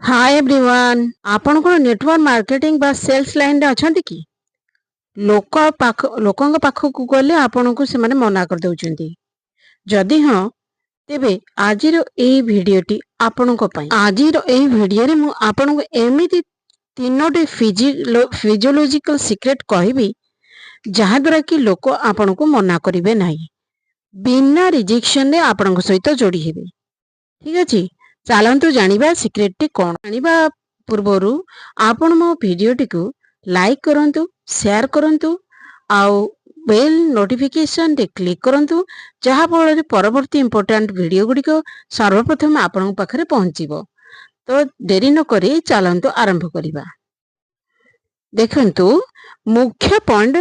Hi everyone आपण को network marketing बा सेल्स लाइन रे अछंती कि लोकंग पाखक गले आपण को से माने मना कर दउचंती जदि हां तेबे आजिर एई भिडियोटी आपण को पई आजिर एई भिडियो रे मु आपण को एमिति तीनोटी फिजियोलॉजिकल सीक्रेट कहबी जहा द्वारा कि लोक आपण को मना करिवे नाही बिना रिजेक्शन रे आपण को सहित जोड़ी हेबे। ठीक अछि चलतु जानिबा सीक्रेट टी कोन जानिबा पूर्वरु आपण मो भिडियोटी को लाइक करंतु शेयर करंतु आउ बेल नोटिफिकेशन रे क्लिक करंतु जहा फल परवर्ती इंपोर्टेंट वीडियो गुडी को सर्वप्रथम आपण पाखरे पहुंचीबो। तो देरी न करी चलंतु आरंभ करिबा। देखंतु मुख्य पॉइंट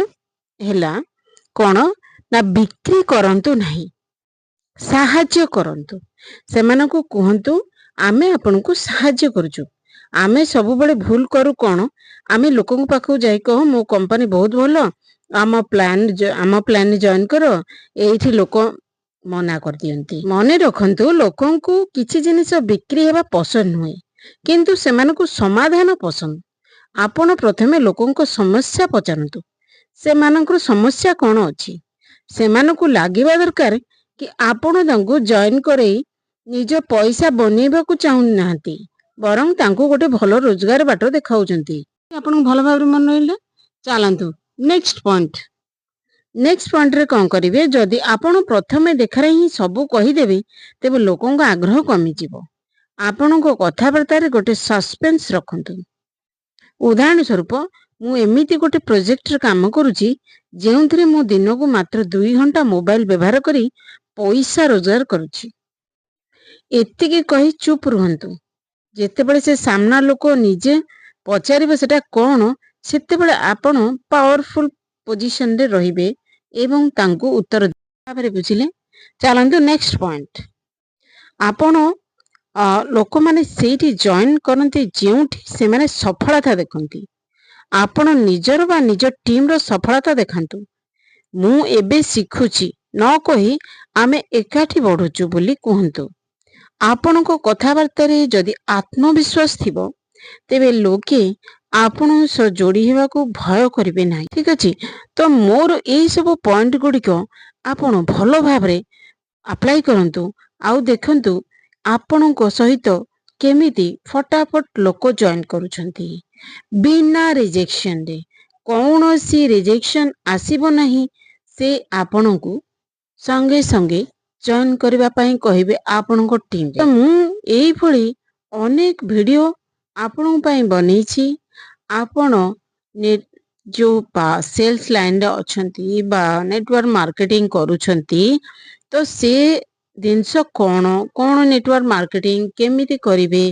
हैला कोन ना बिक्री करंतु नहीं साहाय्य करंतु सेमानकु कहंतु आमे आपन को साहाय्य करूछु। आमे सब बड़े भूल करू कोन आमे लोकन पाखु जाई कह मो कंपनी बहुत भलो आम प्लान जॉइन करो एठी लोक मना कर दियंती। मने रखंतु लोकन को किछि जिनिस बिक्री हेबा पसंद हुए किंतु सेमानकु समाधान पसंद। आपण प्रथमे लोकन को समस्या पचारंतु सेमानकर समस्या कोन अछि सेमानकु लागिबा दरकार कि आपण तांको जॉइन करई निज पैसा बनेबा को चाहू नांती बरं तांको गोटे भलो रोजगार बाट देखाउचंती। आपण भलो भाबरे मन रहिला चलंतु नेक्स्ट पॉइंट रे कोन करिवे जदि आपण प्रथमे देखारे ही सब कहि देबे तेबे लोकन का आग्रह कमी जिवो। आपण को कथा वार्ता रे गोटे सस्पेंस रखंतु। उदाहरण स्वरूप मु एमिति गोटे प्रोजेक्ट रे काम करूची जेउंथरे मु दिन को मात्र 2 घंटा मोबाइल व्यवहार करी पैसा रोजगार करूची। एतिके कही चुप रुहंतु जेते बळे से सामना लोक निजे पचारिबे सेटा कोन सेते बळे आपण पावरफुल पोजीशन रे रहिबे एवं तांको उत्तर भाबरे बुझिले। चलंतु नेक्स्ट पॉइंट आपण लोक माने सेठी जॉइन करंती जेउठी से माने सफलता देखंती आपण निजर बा निज टीम रो सफलता देखंतु। मु एबे सिखुची न कही आमे एकाठी बढ़ुचु बोली कहंतु। आपण को कथावार्ता रे जदि आत्मविश्वास थिबो तेबे लोके आपण सो जोड़ी हेबा को भय करिवे नाही। ठीक अछि तो मोर एई सब पॉइंट गुडी को आपण भलो भाबरे अप्लाई करंतु आउ देखंतु आपण को सहित केमिति फटाफट लोक जॉइन करूछंती बिना रिजेक्शन रे कौनसी रिजेक्शन आसीबो नाही से आपण को संगे संगे जॉइन करबा पई कहिबे आपण को टीम। तो मु एई भली अनेक वीडियो आपण पई बनेछि। आपण ने जो सेल्स लाइन रे अछंती बा नेटवर्क मार्केटिंग करूछंती तो से दिनस कोन नेटवर्क मार्केटिंग केमिति करिवे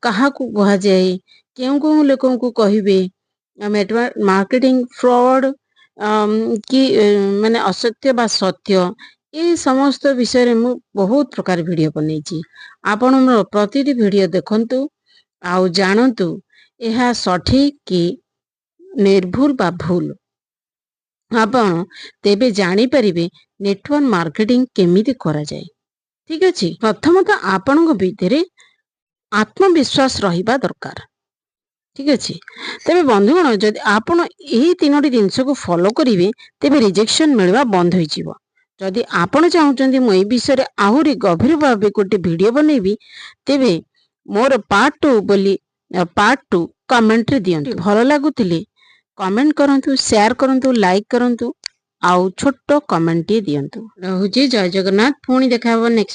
कहा को कहा जाय केउ लोकन को कहिबे नेटवर्क मार्केटिंग फ्रॉड कि माने असत्य बा सत्य ये समस्त विषय रे मु बहुत प्रकार वीडियो बनेछि। आपण हमर प्रतिटी वीडियो देखंतु आउ जानंतु एहा सठिक कि निर्भुल बा भूल आपण तेबे जानि परिबे नेटवर्क मार्केटिंग केमिति करा जाय। ठीक अछि प्रथमतः आपण को भीतरे आत्मविश्वास रहिबा दरकार। ठीक अछि तेबे बंधुगण जदि आपण एही तीनोटी जिंस को फॉलो करिवे तेबे रिजेक्शन मिलवा बंद होई जिवो। जदि आपण चाहुचंती मो ए विषय आहुरी गभीर भाबे गोटे वीडियो बनेबी तेबे मोर पार्ट 2 कमेंट रे दियंतु। भलो लागुतिले कमेंट करंतु शेयर करंतु लाइक करंतु आउ छोटो कमेंट दियंतु। रहूजी जय जगन्नाथ पुणी देखाबो नेक्स्ट।